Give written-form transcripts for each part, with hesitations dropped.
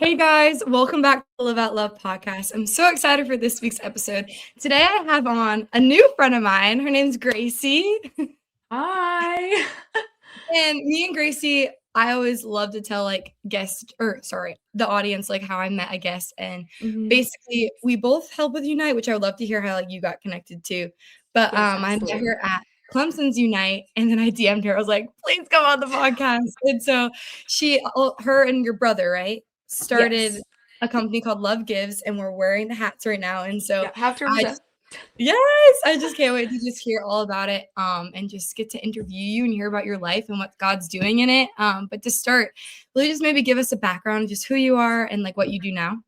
Hey guys, welcome back to the Live Out Love podcast. I'm so excited for this week's episode. Today I have on a new friend of mine. Her name's Gracie. Hi. And me and Gracie, I always love to tell the audience how I met a guest. And Mhm. basically we both help with Unite, which I would love to hear how you got connected to. But Yes, I met absolutely. her at Clemson's Unite, and then I DM'd her. I was like, please come on the podcast. And so her and your brother, right, started Yes. a company called Love Gives, and we're wearing the hats right now. And so Yeah, have to I represent. Yes, I just can't wait to just hear all about it, and just get to interview you and hear about your life and what God's doing in it. But to start, will you just maybe give us a background, just who you are and what you do now?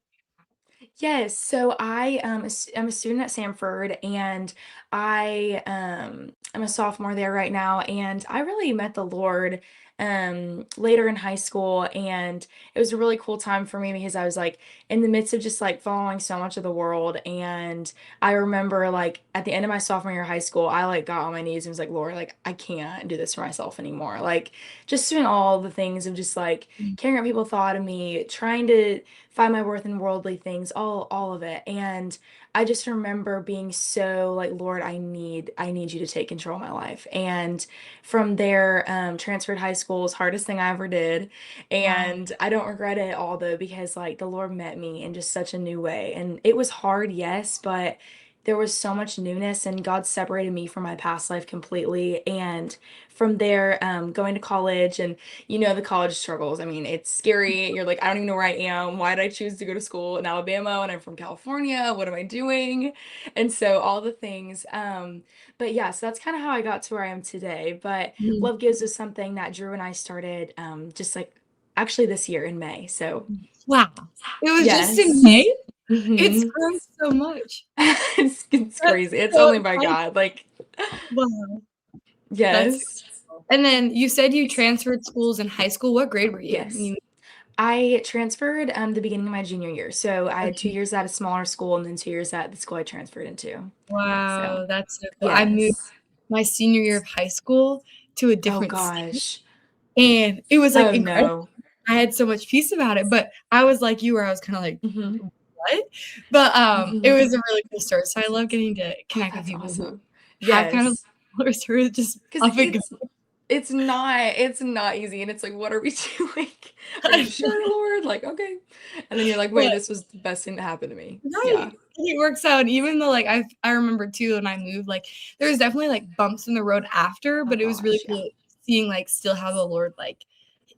Yes, so I'm a student at Samford, and I'm a sophomore there right now, and I really met the Lord later in high school, and it was a really cool time for me because I was like in the midst of just like following so much of the world. And I remember like at the end of my sophomore year of high school, I like got on my knees and was like, Lord, like I can't do this for myself anymore. Like just doing all the things of just like caring what people thought of me, trying to find my worth in worldly things, all of it. And I just remember being so like, Lord, I need you to take control of my life. And from there, transferred high school was hardest thing I ever did. Wow. And I don't regret it at all though, because like the Lord met me in just such a new way. And it was hard, yes, but there was so much newness, and God separated me from my past life completely. And from there, going to college, and the college struggles. I mean, it's scary. You're like, I don't even know where I am. Why did I choose to go to school in Alabama when I'm from California? What am I doing? And so all the things. But yeah, so that's kind of how I got to where I am today. But Mhm. Love Gives was something that Drew and I started just like actually this year in May. So Wow. It was just in yes. May? It's Hmm. grown so much. It's That's crazy. It's so only by exciting. God. Like, Wow. That's yes. And then you said you transferred schools in high school. What grade were you? Yes. I transferred the beginning of my junior year. So I had 2 years Okay. at a smaller school and then 2 years at the school I transferred into. So Wow, that's so cool. I moved yes. my senior year of high school to a Oh different state, gosh. and it was, Oh incredible. no. I had so much peace about it, but I was like you where I was kinda like, Hmm. "What?" But, it Hmm. was a really cool start, so I love getting to Oh, connect with that's people who awesome. have kind of Yes. similar just Because up and it's not easy, and it's like, what are we doing? Are you going. sure, Lord? Like, okay. And then you're like, wait, But this was the best thing that happened to me. right. Yeah. It works out even though, I remember too when I moved, there was definitely, bumps in the road after, Oh but it was really gosh, yeah. cool seeing, still how the Lord,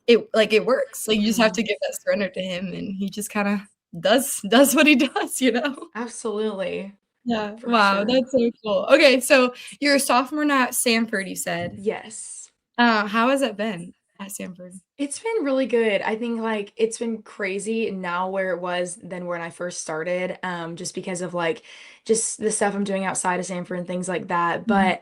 it works. You just have Hmm. to give that surrender to him, and he just kinda does what he does, you know? Absolutely. Yeah. For Wow, sure. that's so cool. Okay, so you're a sophomore now at Samford, you said. Yes. How has it been at Samford? It's been really good. I think like it's been crazy now where it was than when I first started, just because of like just the stuff I'm doing outside of Sanford and things like that. Mhm. But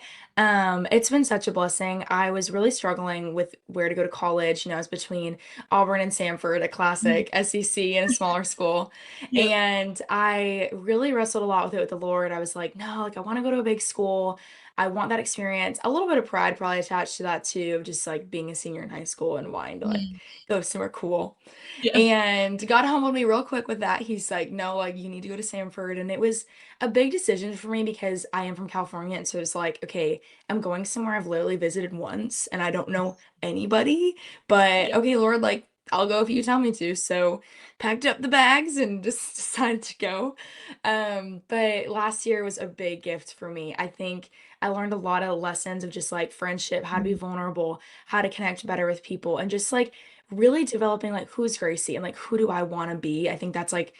it's been such a blessing. I was really struggling with where to go to college. I was between Auburn and Sanford, a Mhm. classic SEC and a smaller school. Yep. And I really wrestled a lot with it with the Lord. I was like, no, like I want to go to a big school. I want that experience. A little bit of pride probably attached to that too, of just like being a senior in high school and wanting to like Mm. go somewhere cool. Yeah. And God humbled me real quick with that. He's like, no, like you need to go to Samford. And it was a big decision for me because I am from California. And so it's like, okay, I'm going somewhere I've literally visited once and I don't know anybody. But Yep. okay, Lord, like I'll go if you tell me to. So packed up the bags and just decided to go. But last year was a big gift for me. I think I learned a lot of lessons of just like friendship, how to be Mhm. vulnerable, how to connect better with people, and just like really developing like who's Gracie and like who do I want to be. I think that's like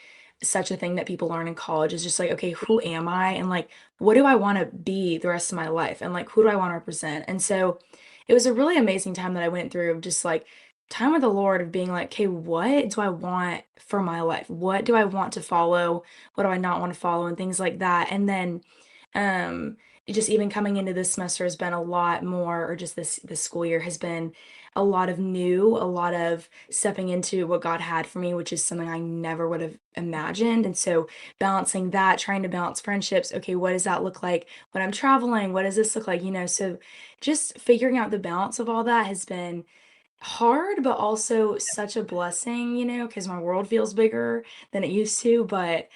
such a thing that people learn in college is just like, okay, who am I? And like, what do I want to be the rest of my life? And like, who do I want to represent? And so it was a really amazing time that I went through of just like time with the Lord of being like, okay, what do I want for my life? What do I want to follow? What do I not want to follow? And things like that. And then, um, just even coming into this semester has been a lot more, or just this school year has been a lot of new, a lot of stepping into what God had for me, which is something I never would have imagined. And so balancing that, trying to balance friendships. Okay, what does that look like when I'm traveling? What does this look like? So just figuring out the balance of all that has been hard, but also such a blessing, because my world feels bigger than it used to, but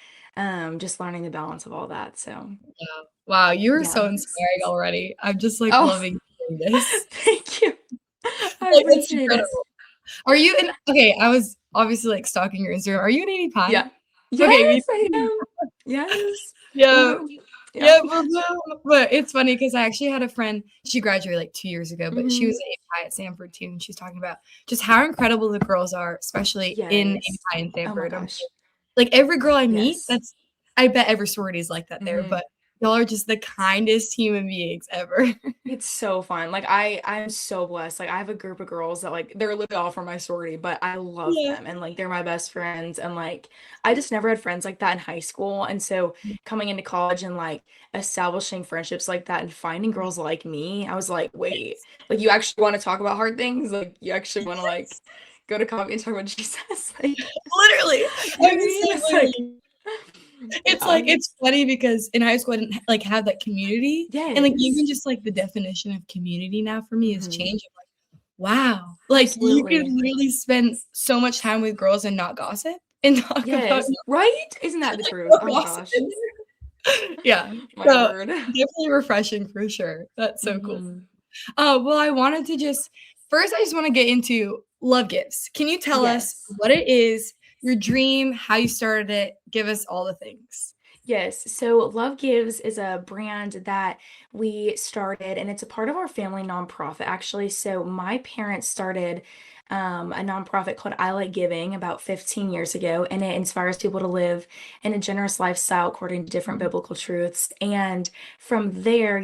just learning the balance of all that. So, Yeah. Wow, you are yeah. so inspiring already. I'm just like Oh, loving doing this. thank you. I Like, it's appreciate it. incredible. Are you in okay, I was obviously like stalking your Instagram. Are you in 80 Pie? Yeah. Okay, me Yes, I too. am. Yes. Yeah. Woohoo. Yeah. Yeah, but it's funny because I actually had a friend, she graduated like 2 years ago, but she was Hmm. at API at Sanford too, and she's talking about just how incredible the girls are, especially in Yes. API and Oh my Sanford. gosh. Like every girl I meet, Yes. that's I bet every sorority is like that there, Hmm. but y'all are just the kindest human beings ever. It's so fun. Like I'm so blessed. Like I have a group of girls that like they're literally all from my sorority, but I love Yeah. them and like they're my best friends and like I just never had friends like that in high school. And so coming into college and like establishing friendships like that and finding girls like me, I was like, wait, like you actually want to talk about hard things? Like you actually want to like go to coffee and talk about Jesus? Like, Literally. you know I'm what I the mean? same It's way. like, It's yeah. like it's funny because in high school I didn't like have that community, and like even Yes. just like the definition of community now for me has Hmm. changed. Wow. Like you could Absolutely. literally spend so much time with girls and not gossip and talk about Yes. Right? Isn't that the like truth? no Oh my gossip gosh. in there. Yeah. My So word. definitely refreshing for sure. That's so cool. Hmm. Well, I wanted to just first I just want to get into love gifts. Can you tell us Yes. what it is, your dream, how you started it? Give us all the things. Yes. So Love Gives is a brand that we started, and it's a part of our family nonprofit, actually. So my parents started a nonprofit called I Like Giving about 15 years ago, and it inspires people to live in a generous lifestyle according to different biblical truths. And from there,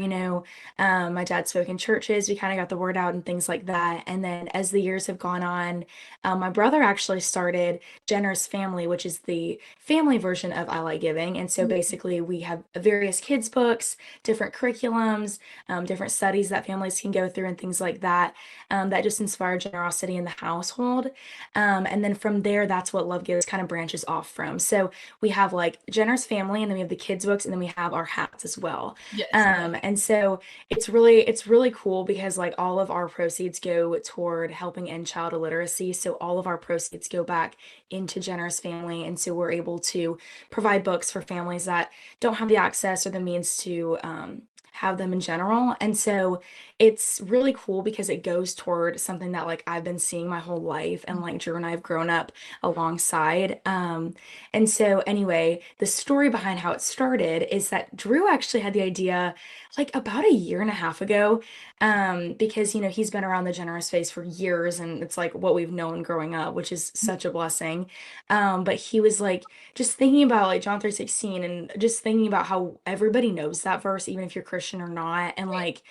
my dad spoke in churches. We kind of got the word out and things like that. And then as the years have gone on, my brother actually started Generous Family, which is the family version of I Like Giving. And so basically, we have various kids' books, different curriculums, different studies that families can go through, and things like that, that just inspire generosity in the household. And then from there, that's what Love Gives kind of branches off from. So we have like Generous Family, and then we have the kids' books, and then we have our hats as well. Yes, okay. And so it's really cool because like all of our proceeds go toward helping end child illiteracy. So all of our proceeds go back into Generous Family. And so we're able to provide books for families that don't have the access or the means to have them in general. And so it's really cool because it goes toward something that like I've been seeing my whole life and like Drew and I have grown up alongside. And so anyway, the story behind how it started is that Drew actually had the idea like about a year and a half ago, because he's been around the generous phase for years and it's like what we've known growing up, which is such a blessing. But he was like just thinking about like John 3:16 and just thinking about how everybody knows that verse, even if you're Christian or not, and like,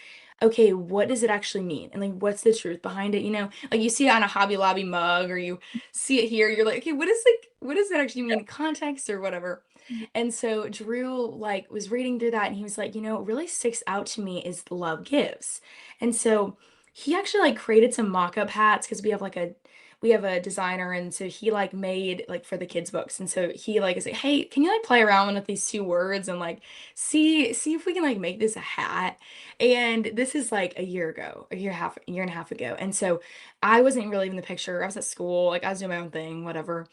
okay, what does it actually mean? And like what's the truth behind it? Like you see it on a Hobby Lobby mug or you see it here, you're like, okay, what does it actually mean? Context or whatever. And so Drew like was reading through that and he was like, what really sticks out to me is love gives. And so he actually like created some mock-up hats because we have a designer and so he like made like for the kids books. And so he like is like, hey, can you like play around with these two words and like see if we can like make this a hat? And this is like a year ago, a year and a half ago. And so I wasn't really in the picture. I was at school, like I was doing my own thing, whatever.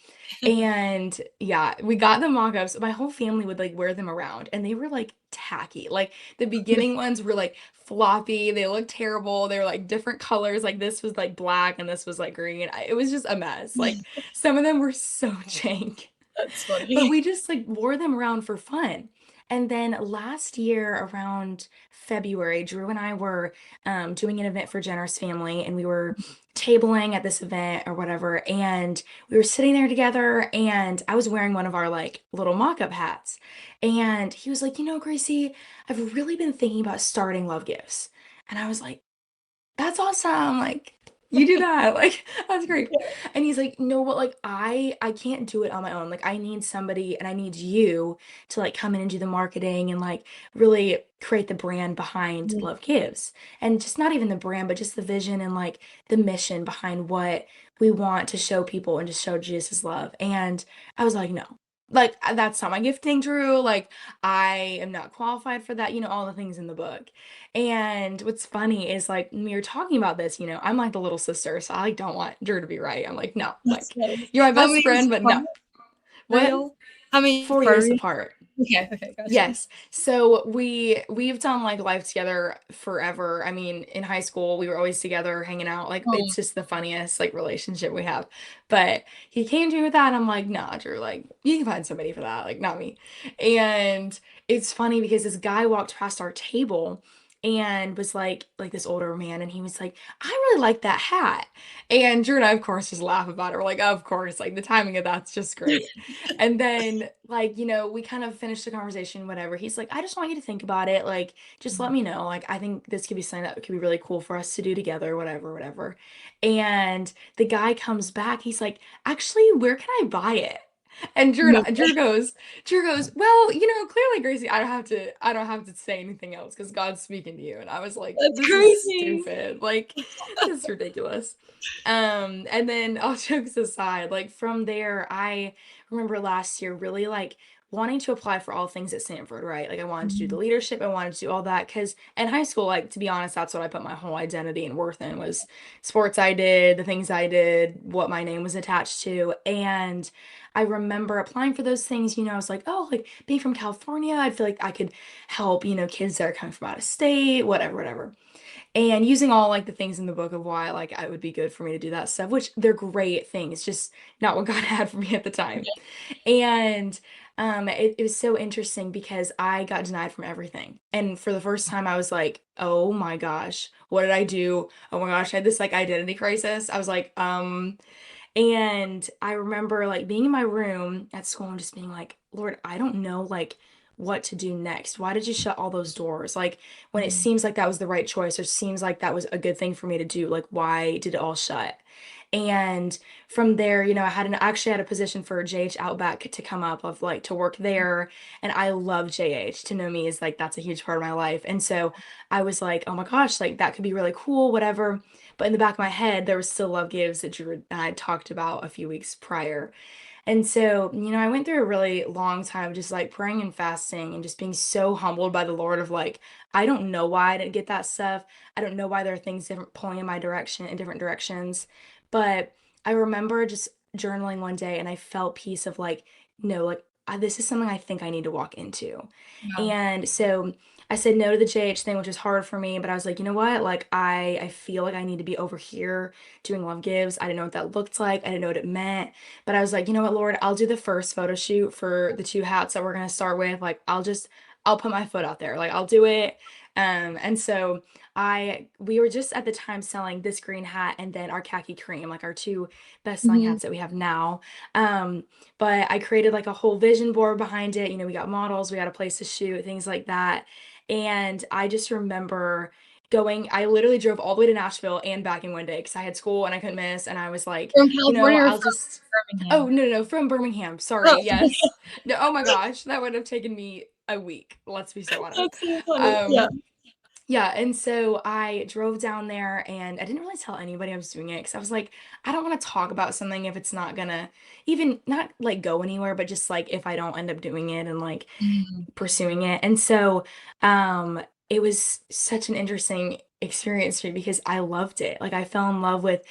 And yeah, we got the mock-ups. My whole family would like wear them around and they were like tacky. Like the beginning ones were like floppy. They looked terrible. They were like different colors. Like this was like black and this was like green. It was just a mess. Like some of them were so jank. That's But funny. we just like wore them around for fun. And then last year around February, Drew and I were doing an event for Generous Family, and we were tabling at this event or whatever. And we were sitting there together, and I was wearing one of our like little mock-up hats. And he was like, Gracie, I've really been thinking about starting Love Gifts. And I was like, that's awesome. Like you do that. Like that's great. And he's like, no, but like I can't do it on my own. Like I need somebody and I need you to like come in and do the marketing and like really create the brand behind Yeah. Love Gives. And just not even the brand, but just the vision and like the mission behind what we want to show people and to show Jesus' love. And I was like, no. like that's not my gifting, Drew. Like I am not qualified for that, all the things in the book. And what's funny is like when we were talking about this, I'm like the little sister, so I like don't want Drew to be right. I'm like, no, That's like funny. you're my How best many years friend, but apart no. are What? y'all? How many years 4 apart are years you? apart. Okay, okay, gotcha. Yes. So we've done like life together forever. I mean, in high school, we were always together hanging out. Like Oh, it's just the funniest like relationship we have. But he came to me with that, and I'm like, nah, Drew, like you can find somebody for that, like not me. And it's funny because this guy walked past our table and was like this older man, and he was like, I really like that hat. And Drew and I, of course, just laugh about it. We're like, of course, like the timing of that's just great. And then, like, we kind of finished the conversation, whatever. He's like, I just want you to think about it. Like, just let me know. Like, I think this could be something that could be really cool for us to do together, whatever, whatever. And the guy comes back. He's like, actually, where can I buy it? And no, Drew goes, well, clearly, Gracie, I don't have to say anything else because God's speaking to you. And I was like, that's this is crazy. stupid. Like, this is ridiculous. And then all jokes aside, like from there, I remember last year really like wanting to apply for all things at Stanford, right? Like I wanted to do the Mhm. leadership, I wanted to do all that because in high school, like to be honest, that's what I put my whole identity and worth in was sports I did, the things I did, what my name was attached to. And I remember applying for those things, I was like, oh, like being from California, I feel like I could help, kids that are coming from out of state, whatever, whatever, and using all like the things in the book of why like it would be good for me to do that stuff, which they're great things, just not what God had for me at the time. And it was so interesting because I got denied from everything. And for the first time, I was like, oh my gosh, what did I do? Oh my gosh, I had this like identity crisis. I was like, and I remember like being in my room at school and just being like, Lord, I don't know like what to do next. Why did you shut all those doors? Like when it Mhm. seems like that was the right choice or seems like that was a good thing for me to do, like why did it all shut? And from there, I actually had a position for JH Outback to come up of like to work there. And I love JH. To know me is like that's a huge part of my life. And so I was like, oh my gosh, like that could be really cool, whatever. But in the back of my head, there was still Love Gives that Drew and I talked about a few weeks prior. And so, I went through a really long time of just like praying and fasting and just being so humbled by the Lord of like, I don't know why I didn't get that stuff. I don't know why there are things different pulling in my direction in different directions. But I remember just journaling one day and I felt peace of like, no, like this is something I think I need to walk into. Wow. And so I said no to the JH thing, which was hard for me, but I was like, you know what? Like I feel like I need to be over here doing Love Gives. I didn't know what that looked like. I didn't know what it meant. But I was like, you know what, Lord, I'll do the first photo shoot for the two hats that we're gonna start with. Like I'll put my foot out there. Like I'll do it. And so we were just at the time selling this green hat and then our khaki cream, like our two best selling Mhm. hats that we have now. But I created like a whole vision board behind it. We got models, we got a place to shoot, things like that. And I just remember I literally drove all the way to Nashville and back in one day because I had school and I couldn't miss. And I was like, From California or I'll from just, oh, Birmingham? no, no, no, from Birmingham. Oh, Sorry. Yes. No, oh my gosh. That would have taken me a week. Let's be so honest. that's so funny. Yeah. Um, yeah, and so I drove down there and I didn't really tell anybody I was doing it because I was like, I don't want to talk about something if it's not gonna even not like go anywhere, but just like if I don't end up doing it and like Mhm. pursuing it. And so it was such an interesting experience for me because I loved it. Like I fell in love with,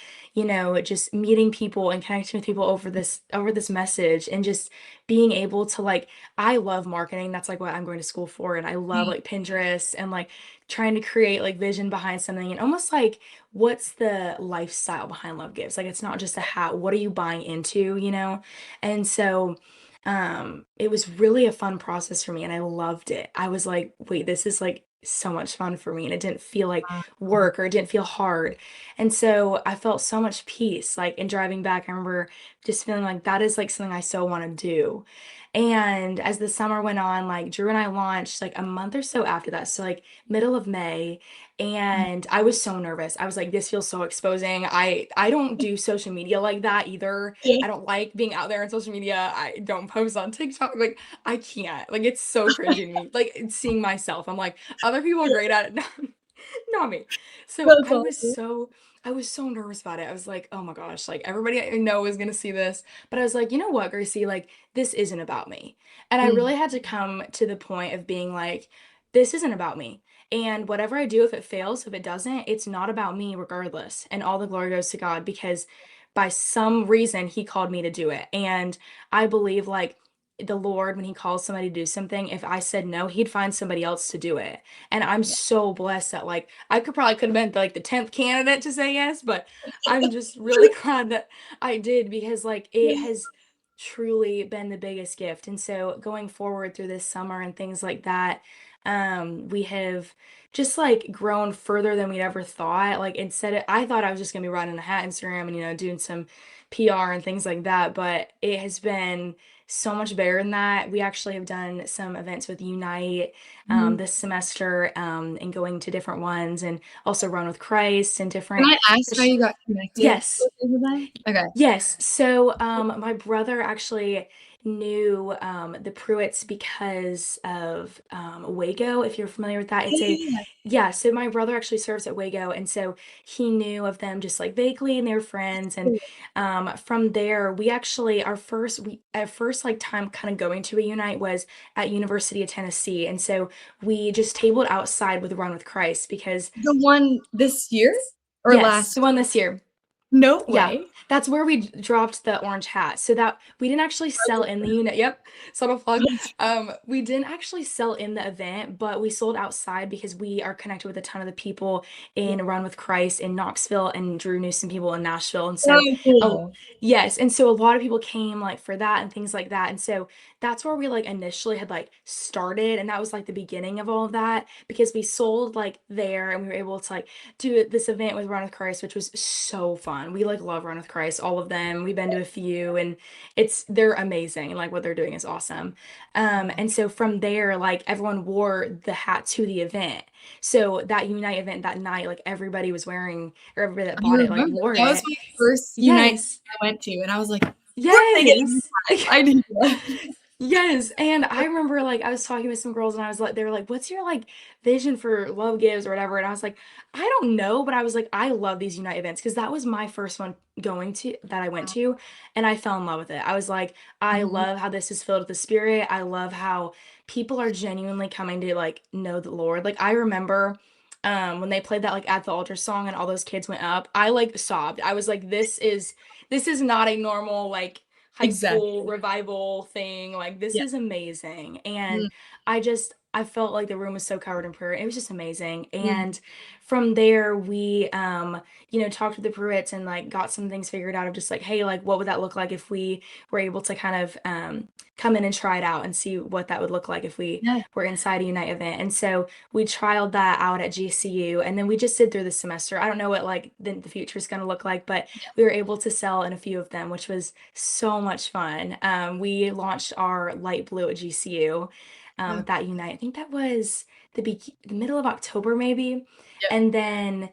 just meeting people and connecting with people over this message and just being able to like I love marketing. That's like what I'm going to school for. And I love Mhm. like Pinterest and like trying to create like vision behind something and almost like what's the lifestyle behind Love Gives? Like it's not just a hat. What are you buying into? And so it was really a fun process for me and I loved it. I was like, wait, this is like so much fun for me and it didn't feel like Wow. work or it didn't feel hard. And so I felt so much peace. Like in driving back, I remember just feeling like that is like something I so want to do. And as the summer went on, like Drew and I launched like a month or so after that. So like middle of May. Mhm. And I was so nervous. I was like, this feels so exposing. I don't do social media like that either. Yeah. I don't like being out there on social media. I don't post on TikTok. Like I can't. Like it's so cringy to me. Like it's seeing myself. I'm like, other people are great at it. Not me. So That's I was awesome. I was so nervous about it. I was like, oh my gosh, like everybody I know is gonna see this. But I was like, you know what, Gracie, like this isn't about me. And I Mm, really had to come to the point of being like, this isn't about me. And whatever I do, if it fails, if it doesn't, it's not about me regardless. And all the glory goes to God because by some reason he called me to do it. And I believe like the Lord, when he calls somebody to do something, if I said no, he'd find somebody else to do it. And I'm yeah. so blessed that like I could have been like the 10th candidate to say yes, but I'm just really glad that I did because like it has truly been the biggest gift. And so going forward through this summer and things like that, we have just like grown further than we'd ever thought. Like instead of, I thought I was just gonna be running the hat Instagram and doing some PR and things like that, but it has been so much better than that. We actually have done some events with Unite Mhm. this semester and going to different ones and also Run with Christ and Can different. I ask how you got connected Yes. with them? Okay. Yes. So, my brother actually knew the Pruitts because of Wago, if you're familiar with that. It's a Yeah. yeah, so my brother actually serves at Wago, and so he knew of them just like vaguely, and they were friends. And from there, we actually our first like time kind of going to a Unite was at University of Tennessee, and so we just tabled outside with Run with Christ because The one this year or yes, the last? one this year. No Yeah, way. that's where we dropped the orange hat. So that we didn't actually sell in the unit. Yep, subtle plug. We didn't actually sell in the event, but we sold outside because we are connected with a ton of the people in Run with Christ in Knoxville and Drew knew some people in Nashville. And so, So oh, cool. yes, and so a lot of people came like for that and things like that. And so that's where we like initially had like started, and that was like the beginning of all of that because we sold like there and we were able to like do this event with Run with Christ, which was so fun. We like love Run with Christ, all of them. We've been to a few, and they're amazing, and like what they're doing is awesome. And so from there, like everyone wore the hat to the event. So that Unite event that night, like everybody was wearing, or everybody that I bought it, like remember. wore That was it. my first Unite Yes, I went to, and I was like, "Where are they getting these yes. hats?" I didn't know. Yes, and I remember like I was talking with some girls and I was like they were like, "What's your like vision for Love Gives or whatever?" And I was like, "I don't know, but I was like I love these Unite events because that was my first one going to that I went to and I fell in love with it. I was like, I Mhm. love how this is filled with the Spirit. I love how people are genuinely coming to like know the Lord. Like I remember when they played that like at the altar song and all those kids went up, I like sobbed. I was like, this is not a normal like high school Exactly. revival thing. Like this Yeah. is amazing. And Mm, I felt like the room was so covered in prayer. It was just amazing. mm. And from there we talked with the Pruitts and like got some things figured out of just like, hey, like what would that look like if we were able to kind of come in and try it out and see what that would look like if we Yeah. were inside a Unite event. And so we trialed that out at GCU and then we just did through the semester. I don't know what like the future is going to look like, but we were able to sell in a few of them, which was so much fun. We launched our light blue at GCU Yeah. at that Unite. I think that was the middle of October, maybe. Yeah. And then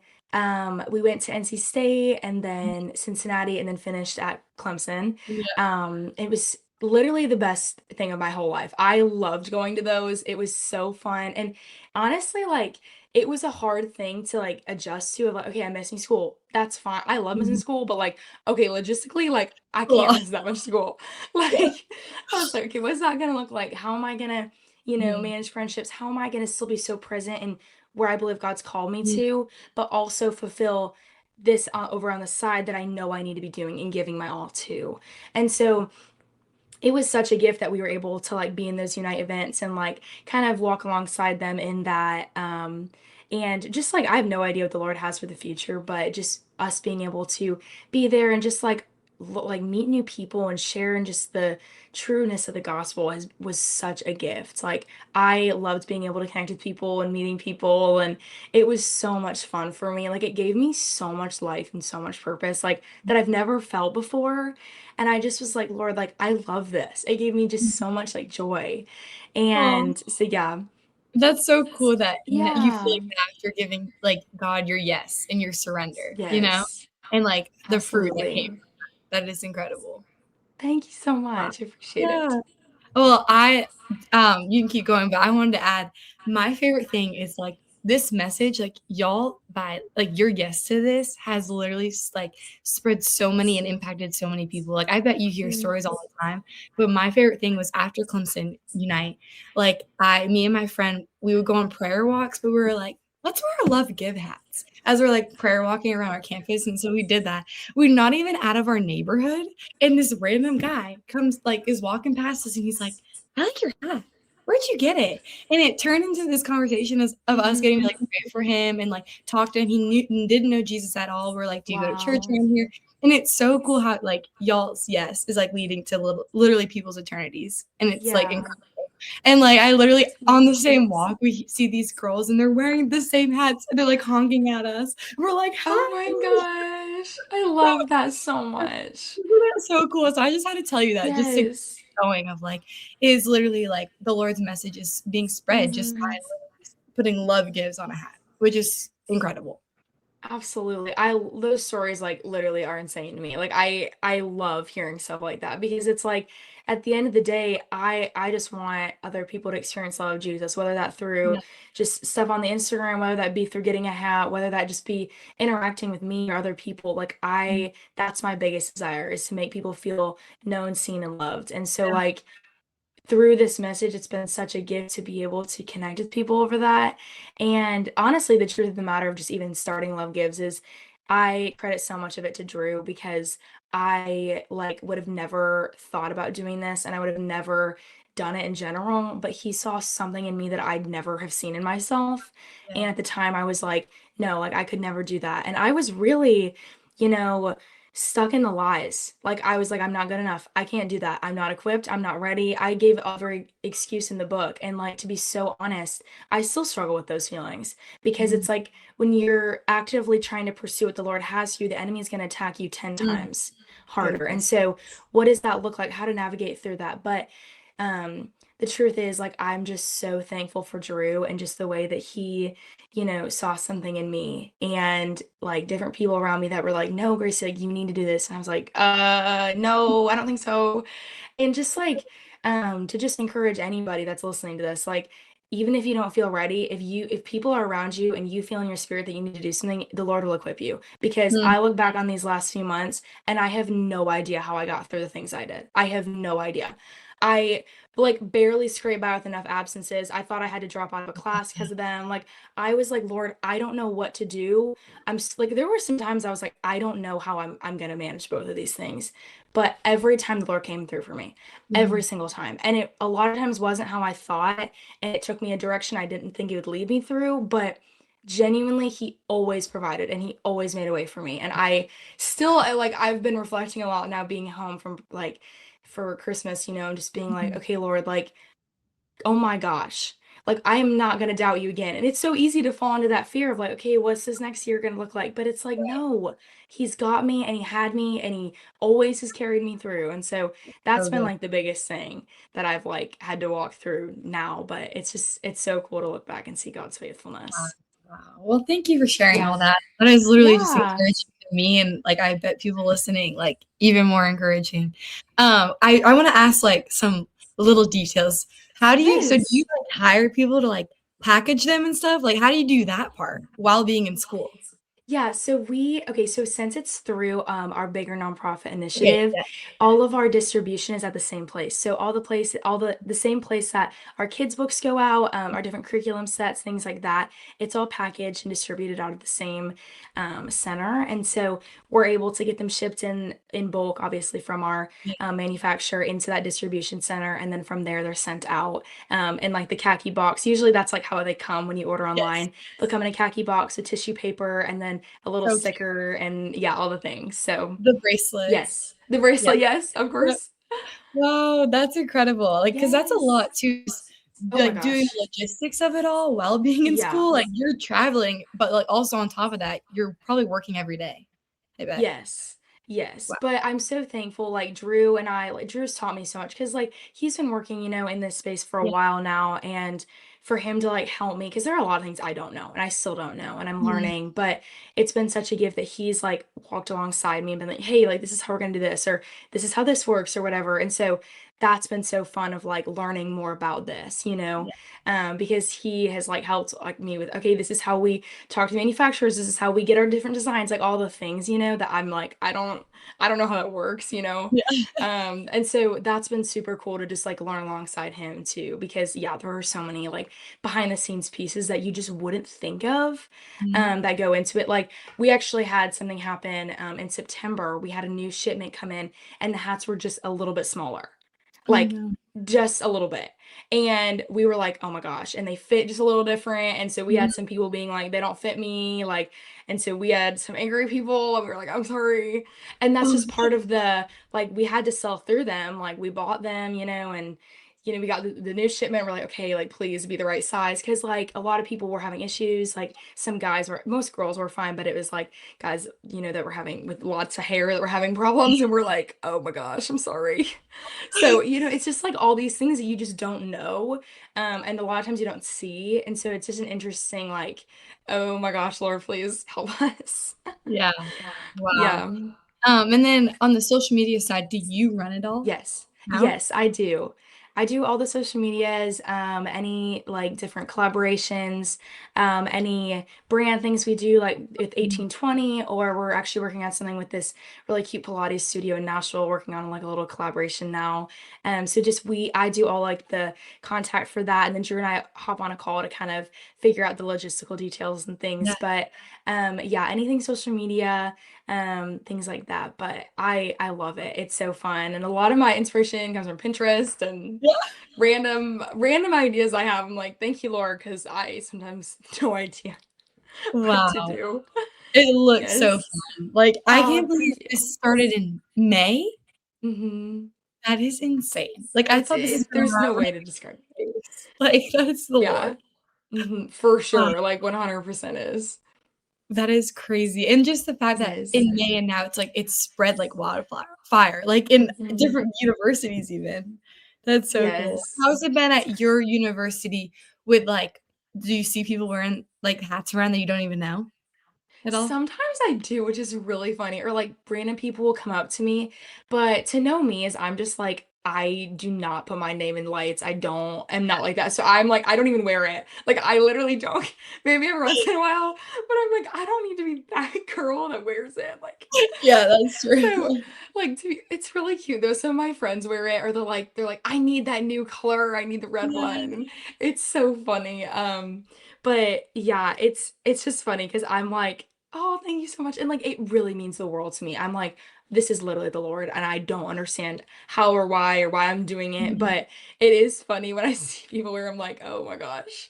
we went to NC State and then Cincinnati and then finished at Clemson. Yeah. It was literally the best thing of my whole life. I loved going to those. It was so fun. And honestly, like, it was a hard thing to like adjust to of like, okay, I'm missing school. That's fine. I love missing Mhm. school, but like, okay, logistically, like I can't Cool. miss that much school. Yeah. Like, I was like, okay, what's that gonna look like? How am I gonna, Mhm. manage friendships? How am I gonna still be so present in where I believe God's called me Mhm. to, but also fulfill this over on the side that I know I need to be doing and giving my all to. And so it was such a gift that we were able to like be in those Unite events and like kind of walk alongside them in that. And just like I have no idea what the Lord has for the future, but just us being able to be there and just like like meet new people and share and just the trueness of the gospel was such a gift. Like I loved being able to connect with people and meeting people and it was so much fun for me. Like it gave me so much life and so much purpose like that I've never felt before. And I just was like, Lord, like, I love this. It gave me just so much like joy. Aw, And so, yeah. that's so cool that you feel Yeah. like that after giving like God your yes and your surrender, Yes. and like the fruit that came. Absolutely. That is incredible. Thank you so Wow. much. I appreciate it. Yeah. Well, you can keep going, but I wanted to add my favorite thing is like this message, like y'all, by like your yes to this has literally like spread so many and impacted so many people. Like I bet you hear stories all the time, but my favorite thing was after Clemson Unite, like me and my friend, we would go on prayer walks, but we were like, let's wear our Love Give hats as we're like prayer walking around our campus. And so we did that. We're not even out of our neighborhood. And this random guy comes, like, is walking past us and he's like, I like your hat. Where'd you get it? And it turned into this conversation of us getting to like pray for him and like talk to him. Didn't know Jesus at all. We're like, do you go to church Wow. around here? And it's so cool how like y'all's yes is like leading to literally people's eternities. And it's like Yeah. incredible. And like I literally on the same walk, we see these girls and they're wearing the same hats and they're like honking at us. We're like, Oh hi. my gosh. I love that so much. That's so cool. So I just had to tell you that just to Yes. going of like is literally like the Lord's message is being spread just by Mhm. putting love gives on a hat, which is incredible. Absolutely. Those stories like literally are insane to me. Like I love hearing stuff like that because it's like at the end of the day, I just want other people to experience the love of Jesus, whether that through Yeah. just stuff on the Instagram, whether that be through getting a hat, whether that just be interacting with me or other people. Like that's my biggest desire is to make people feel known, seen, and loved. And so Yeah. like through this message, it's been such a gift to be able to connect with people over that. And honestly, the truth of the matter of just even starting Love Gives is I credit so much of it to Drew because I like would have never thought about doing this and I would have never done it in general, but he saw something in me that I'd never have seen in myself. And Yeah. at the time I was like, no, like I could never do that. And I was really, you know, stuck in the lies. Like I was like, I'm not good enough. I can't do that. I'm not equipped. I'm not ready. I gave every excuse in the book. And like to be so honest, I still struggle with those feelings because Mhm. it's like when you're actively trying to pursue what the Lord has for you, the enemy is going to attack you 10 Mm. times Good harder. And point. so what does that look like? How to navigate through that? But the truth is like I'm just so thankful for Drew and just the way that he saw something in me and like different people around me that were like, no, Grace, like you need to do this. And I was like, no, I don't think so. And just like, to just encourage anybody that's listening to this, like, even if you don't feel ready, if people are around you and you feel in your spirit that you need to do something, the Lord will equip you. Because Mm. I look back on these last few months and I have no idea how I got through the things I did. I have no idea. I like barely scraped by with enough absences. I thought I had to drop out of a class because of them. Like I was like, Lord, I don't know what to do. Like there were some times I was like, I don't know how I'm gonna manage both of these things. But every time the Lord came through for me, every Mhm. single time. And it a lot of times wasn't how I thought, and it took me a direction I didn't think it would lead me through, but genuinely he always provided and he always made a way for me. And like I've been reflecting a lot now being home from like for Christmas, just being like, Mhm. okay, Lord, like oh my gosh, like I am not going to doubt you again. And it's so easy to fall into that fear of like, okay, what's this next year going to look like? But it's like, no, he's got me and he had me and he always has carried me through. And so that's So been good. like the biggest thing that I've like had to walk through now. But it's so cool to look back and see God's Wow. faithfulness. Wow. Well, thank you for sharing all Yeah. that. That is literally just Yeah. encouraging to me, and like I bet people listening, like even more encouraging. I want to ask like some little details. So do you Yes. like hire people to like package them and stuff? Like how do you do that part while being in school? Yeah, so since it's through our bigger nonprofit Okay, initiative, yeah. all of our distribution is at the same place. So all the same place that our kids' books go out, our different curriculum sets, things like that, it's all packaged and distributed out of the same center. And so we're able to get them shipped in bulk, obviously from our Yeah. manufacturer into that distribution center, and then from there they're sent out in like the khaki box. Usually that's like how they come when you order Yes. online. They'll come in a khaki box with tissue paper and then a little So cute. sticker and yeah, all the things. So, The bracelets. yes. The Yeah. bracelet, yes, of Yeah. course. Wow, that's incredible. Like, because that's a Yes. lot too, Oh my like doing gosh. the logistics of it all while being in Yeah. school. Like you're traveling, but like also on top of that, you're probably working every day. I bet. Yes. Yes. Wow. But I'm so thankful. Like Drew and I, like Drew's taught me so much because like he's been working, in this space for a Yeah. while now. And for him to like help me, because there are a lot of things I don't know and I still don't know and I'm Mhm. learning, but it's been such a gift that he's like walked alongside me and been like, hey, like this is how we're gonna do this, or this is how this works, or whatever. And so that's been so fun of like learning more about this, Yeah. because he has like helped like me with, okay, this is how we talk to manufacturers, this is how we get our different designs, like all the things, that I'm like, I don't know how that works, Yeah. and so that's been super cool to just like learn alongside him too, because yeah, there are so many like behind the scenes pieces that you just wouldn't think of, Mhm. that go into it. Like we actually had something happen in September. We had a new shipment come in, and the hats were just a little bit smaller, Oh like no. just a little bit. And we were like, oh my gosh. And they fit just a little different. And so we Mhm. had some people being like, they don't fit me. Like, and so we had some angry people. And we were like, I'm sorry. And that's Oh, just part of the, like, we had to sell through them. Like, we bought them, and, we got the new shipment. We're like, okay, like, please be the right size. Cause, like, a lot of people were having issues. Like, some guys were, most girls were fine, but it was like guys, that were having with lots of hair that were having problems. And we're like, oh my gosh, I'm sorry. So, it's just like all these things that you just don't know. And a lot of times you don't see. And so it's just an interesting, like, oh my gosh, Lord, please help us. yeah. Wow. Yeah. And then on the social media side, do you run it all Yes. now? Yes, I do. I do all the social medias, any like different collaborations, any brand things we do like with Mhm. 1820, or we're actually working on something with this really cute Pilates studio in Nashville, working on like a little collaboration now. So just I do all like the contact for that, and then Drew and I hop on a call to kind of figure out the logistical details and Yeah. things. But yeah, anything social media, things like that. But I love it. It's so fun, and a lot of my inspiration comes from Pinterest and Yeah. random ideas I have. I'm like, thank you, Lord, because I sometimes no idea what to Wow. do. It looks so Yes. fun. Like, I Oh, can't believe thank this you. started in May. Hmm. That is insane. Like, I thought this has been There's around no for way to describe it. years. Like, that's the Yeah. Lord. For Um, sure. Like 100% is. that is crazy, and just the fact that Yes. in May and now it's, like, it's spread like wildfire, like, in Hmm. different universities even. That's so cool. Yes. How's it been at your university with, like do you see people wearing, like, hats around that you don't even know at all? Sometimes I do, which is really funny. Or like random people will come up to me, but to know me is I'm just like I do not put my name in lights. I'm not like that. So I'm like I don't even wear it. Like I literally don't. Maybe every once in a while, but I'm like I don't need to be that girl that wears it. Like Yeah, that's true. so like it's really cute though. Some of my friends wear it or they're like I need that new color. I need the red one. Yeah. And it's so funny. But yeah, it's just funny because I'm like, oh, thank you so much. And like it really means the world to me. I'm like, this is literally the Lord, and I don't understand how or why I'm doing it, Mhm. but it is funny when I see people where I'm like, oh my gosh,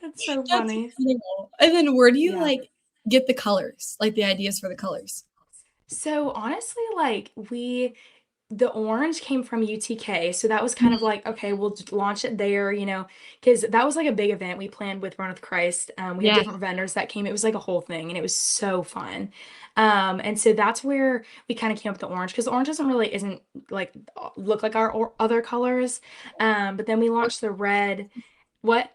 that's so That's funny. incredible. And then where do you, Yeah. like, get the colors? Like, the ideas for the colors? So honestly, like the orange came from UTK, so that was kind of Mhm. like, okay, we'll launch it there, because that was like a big event we planned with Run with Christ. We had Yeah. different vendors that came. It was like a whole thing, and it was so fun. And so that's where we kind of came up with the orange because orange isn't like look like our other colors. But then we launched the red. What?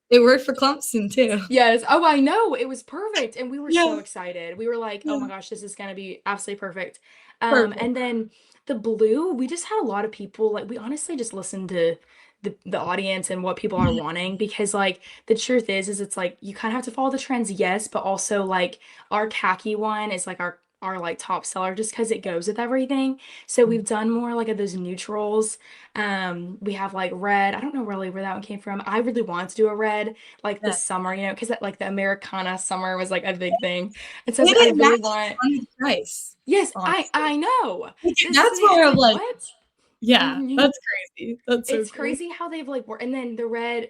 It worked for Clemson too. Yes. Oh, I know. It was perfect. And we were so Yeah, excited. We were like, oh yeah. my gosh, this is going to be absolutely perfect. Perfect. And then the blue, we just had a lot of people, like, we honestly just listened to the audience and what people are Mhm. wanting because, like, the truth is it's like you kind of have to follow the trends, yes, but also, like, our khaki one is like our like top seller just because it goes with everything. So we've done more like of those neutrals. We have like red. I don't know really where that one came from. I really wanted to do a red like Yeah. this summer, because that like the Americana summer was like a big thing. And so I And was like, I it really matches want. on the price, Yes, I honestly. I know. Like, This is the that's thing. why It's I'm like like what? yeah, Hmm. that's crazy. That's so It's cool. crazy how they've like worked, and then the red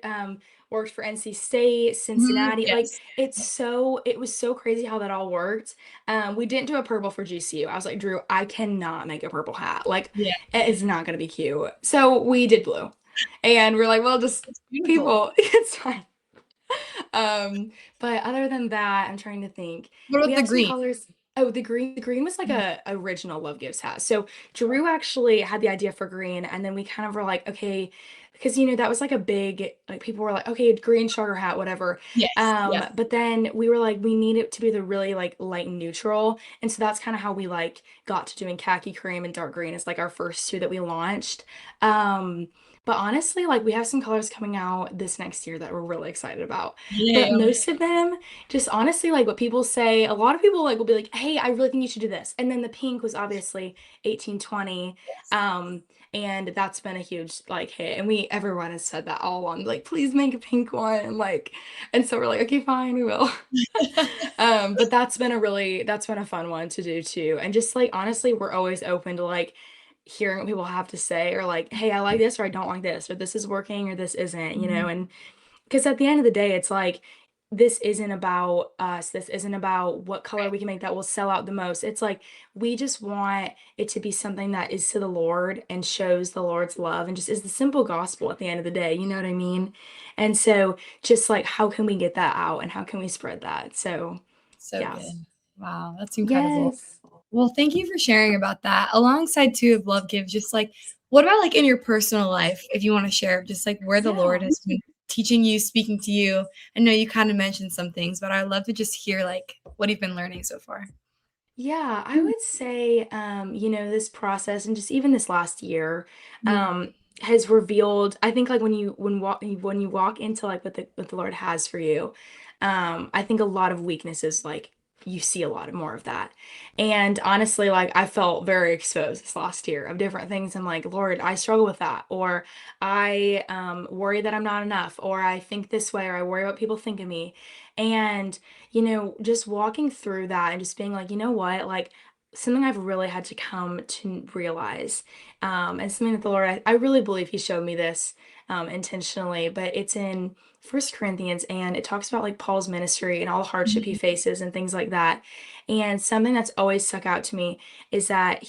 worked for NC State, Mhm, Cincinnati. Like yes. it was so crazy how that all worked. We didn't do a purple for GCU. I was like, Drew, I cannot make a purple hat. Like Yeah, it is not gonna be cute. So we did blue, and we're like, well, just it's beautiful. people, it's fine. Um, but other than that, I'm trying to think. What We about the have some green? colors. Oh, the green. The green was like Mhm. a original Love Gives hat. So Drew actually had the idea for green, and then we kind of were like, okay. because that was like a big, like people were like, okay, green sugar hat, whatever. Yes. Yes. But then we were like, we need it to be the really like light and neutral. And so that's kind of how we like got to doing khaki cream and dark green. It's like our first two that we launched. Um, but honestly, like we have some colors coming out this next year that we're really excited about. But Yeah. most of them, just honestly, like what people say, a lot of people like will be like, hey, I really think you should do this. And then the pink was obviously 1820. Um, and that's been a huge like hit. And everyone has said that all along, like, please make a pink one. Like, and so we're like, okay, fine, we will. But that's been a fun one to do too. And just like honestly, we're always open to like hearing what people have to say or like, hey, I like this or I don't like this, or this is working or this isn't, Mhm. and because at the end of the day, it's like this isn't about us. This isn't about what color we can make that will sell out the most. It's like we just want it to be something that is to the Lord and shows the Lord's love and just is the simple gospel at the end of the day. You know what I mean? And so just like how can we get that out and how can we spread that? So So yeah. good. Wow, that's incredible. Yes. Well, thank you for sharing about that. Alongside too of love give, just like what about like in your personal life, if you want to share just like where the Lord Yeah. has been teaching you, speaking to you. I know you kind of mentioned some things, but I'd love to just hear like what you've been learning so far. Yeah, I would say, this process and just even this last year, Mhm. has revealed, I think like when you walk into like what the Lord has for you, I think a lot of weaknesses, like you see a lot of more of that. And honestly, like I felt very exposed this last year of different things. I'm like, Lord, I struggle with that, or I worry that I'm not enough, or I think this way, or I worry what people think of me. And just walking through that and just being like, you know what, like something I've really had to come to realize, and something that the Lord, I really believe He showed me this intentionally, but it's in First Corinthians and it talks about like Paul's ministry and all the hardship he Mhm. faces and things like that. And something that's always stuck out to me is that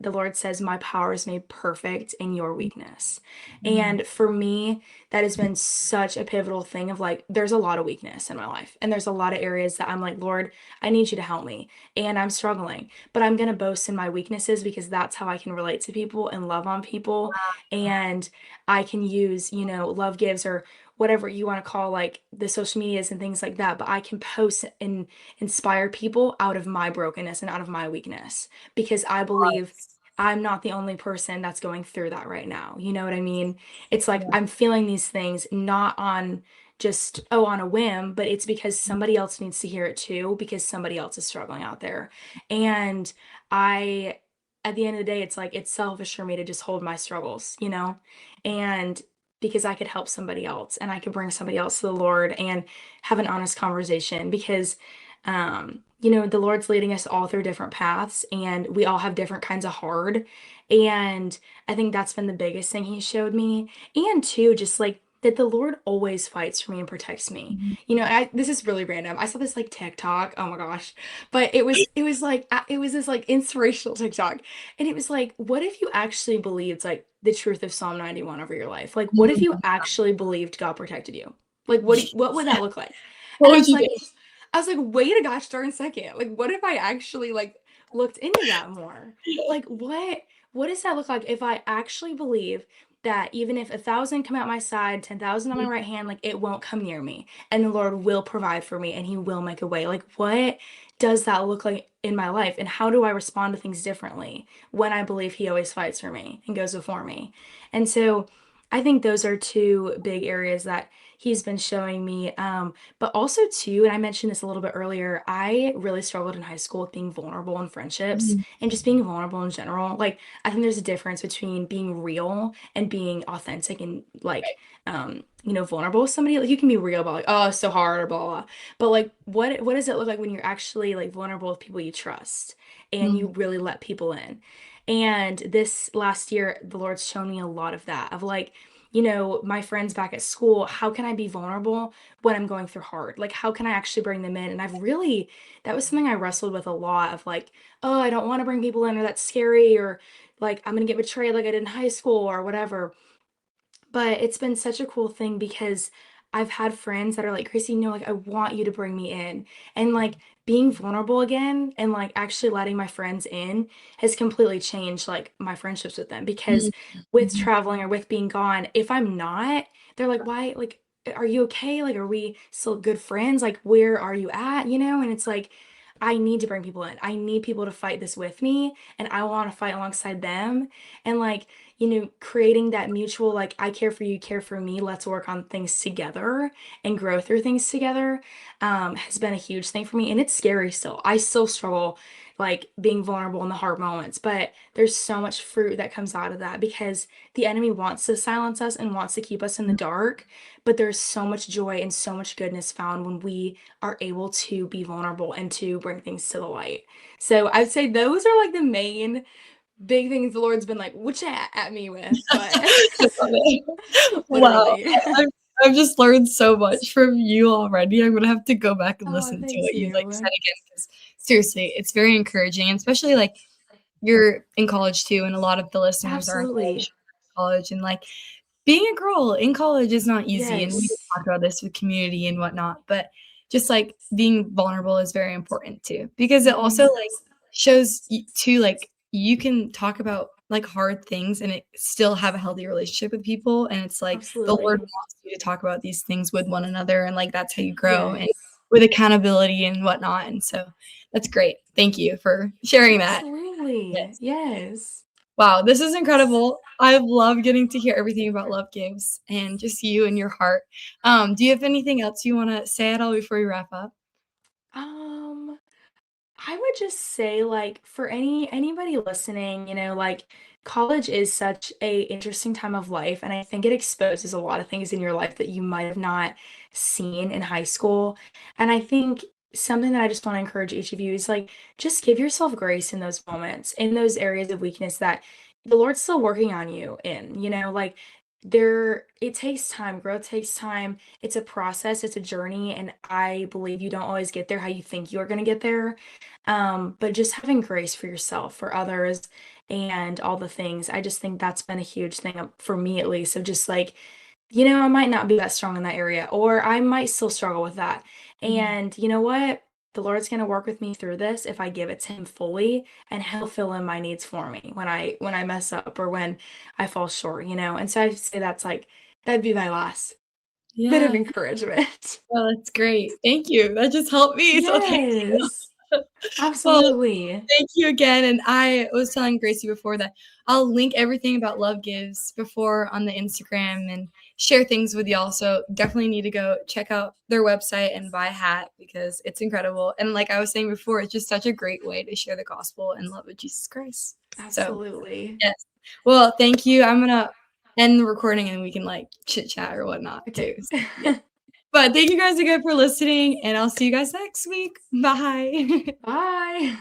the Lord says, my power is made perfect in your weakness. Mhm. And for me, that has been such a pivotal thing of like there's a lot of weakness in my life and there's a lot of areas that I'm like, Lord, I need you to help me and I'm struggling, but I'm going to boast in my weaknesses because that's how I can relate to people and love on people. And I can use, love gives or whatever you want to call like the social medias and things like that, but I can post and inspire people out of my brokenness and out of my weakness because I believe I'm not the only person that's going through that right now. You know what I mean? It's like Yeah. I'm feeling these things not on just, oh, on a whim, but it's because somebody else needs to hear it too, because somebody else is struggling out there. And I, at the end of the day, it's like it's selfish for me to just hold my struggles, and because I could help somebody else and I could bring somebody else to the Lord and have an honest conversation because the Lord's leading us all through different paths and we all have different kinds of hard. And I think that's been the biggest thing He showed me. And two, just like that the Lord always fights for me and protects me. Mhm. This is really random. I saw this like TikTok. Oh my gosh. But it was like it was this like inspirational TikTok. And it was like, what if you actually believed like the truth of Psalm 91 over your life? Like what if you Mhm. actually believed God protected you? Like what would that look like? What And would you do? I was like, wait a gosh darn second. Like, what if I actually like looked into that more? Like, what does that look like if I actually believe that even if 1,000 come at my side, 10,000 on my right hand, like it won't come near me, and the Lord will provide for me, and He will make a way. Like, what does that look like in my life, and how do I respond to things differently when I believe He always fights for me and goes before me? And so, I think those are two big areas that He's been showing me. But also too, and I mentioned this a little bit earlier, I really struggled in high school with being vulnerable in friendships Mhm. and just being vulnerable in general. Like I think there's a difference between being real and being authentic and like vulnerable with somebody. Like you can be real about like, oh, it's so hard or blah blah. Blah. But like what does it look like when you're actually like vulnerable with people you trust and you Mhm. really let people in? And this last year, the Lord's shown me a lot of that, of like, my friends back at school, how can I be vulnerable when I'm going through hard? Like, how can I actually bring them in? And that was something I wrestled with a lot of like, oh, I don't want to bring people in or that's scary or like I'm gonna get betrayed like I did in high school or whatever. But it's been such a cool thing because I've had friends that are like, Chrissy, no, like I want you to bring me in. And like being vulnerable again and like actually letting my friends in has completely changed like my friendships with them because with Mhm. traveling or with being gone, if I'm not, they're like, why, like, are you okay? Like, are we still good friends? Like, where are you at? You know? And it's like, I need to bring people in. I need people to fight this with me, and I want to fight alongside them. And like, creating that mutual, like, I care for you, you care for me, let's work on things together and grow through things together, has been a huge thing for me. And it's scary still. I still struggle like being vulnerable in the hard moments, but there's so much fruit that comes out of that because the enemy wants to silence us and wants to keep us in the dark. But there's so much joy and so much goodness found when we are able to be vulnerable and to bring things to the light. So I'd say those are like the main big things the Lord's been like, which at me with, but I love it. Wow. literally. I've I've just learned so much from you already. I'm gonna have to go back and Oh, listen to thank what you, like, you. said again because seriously, it's very encouraging, and especially, like, you're in college too, and a lot of the listeners are in Absolutely. college, and, like, being a girl in college is not easy, and we Yes. talked about this with community and whatnot, but just, like, being vulnerable is very important too, because it also, Hmm. like, shows too, like, you can talk about, like, hard things and it still have a healthy relationship with people, and it's like the Lord Absolutely. wants you to talk about these things with one another, and, like, that's how you grow and Yes. with accountability and whatnot, and so that's great. Thank you for sharing that. Absolutely. Yes. Yes. Wow, this is incredible. I love getting to hear everything about Love Gives and just you and your heart. Do you have anything else you wanna say at all before we wrap up? Um, I would just say, like, for anybody listening, like college is such a interesting time of life, and I think it exposes a lot of things in your life that you might have not seen in high school. And I think something that I just want to encourage each of you is like just give yourself grace in those moments, in those areas of weakness that the Lord's still working on you in, like it takes time, growth takes time, it's a process, it's a journey, and I believe you don't always get there how you think you're going to get there. But just having grace for yourself, for others, and all the things, I just think that's been a huge thing for me at least, of just like, I might not be that strong in that area, or I might still struggle with that. Mhm. And you know what? The Lord's going to work with me through this if I give it to him fully, and he'll fill in my needs for me when I mess up or when I fall short. And so I'd say that'd be my last bit of Yeah. encouragement. Well, that's great. Thank you. That just helped me, so thank you. Yes, Well, absolutely. thank you again, and I was telling Gracie before that I'll link everything about Love Gives before on the Instagram and share things with y'all, so definitely need to go check out their website and buy a hat because it's incredible, and like I was saying before, it's just such a great way to share the gospel and love of Jesus Christ. So, Absolutely. yes. Well, thank you. I'm gonna end the recording and we can, like, chit chat or whatnot too. Okay. So, yeah. But thank you guys again for listening, and I'll see you guys next week. Bye. Bye.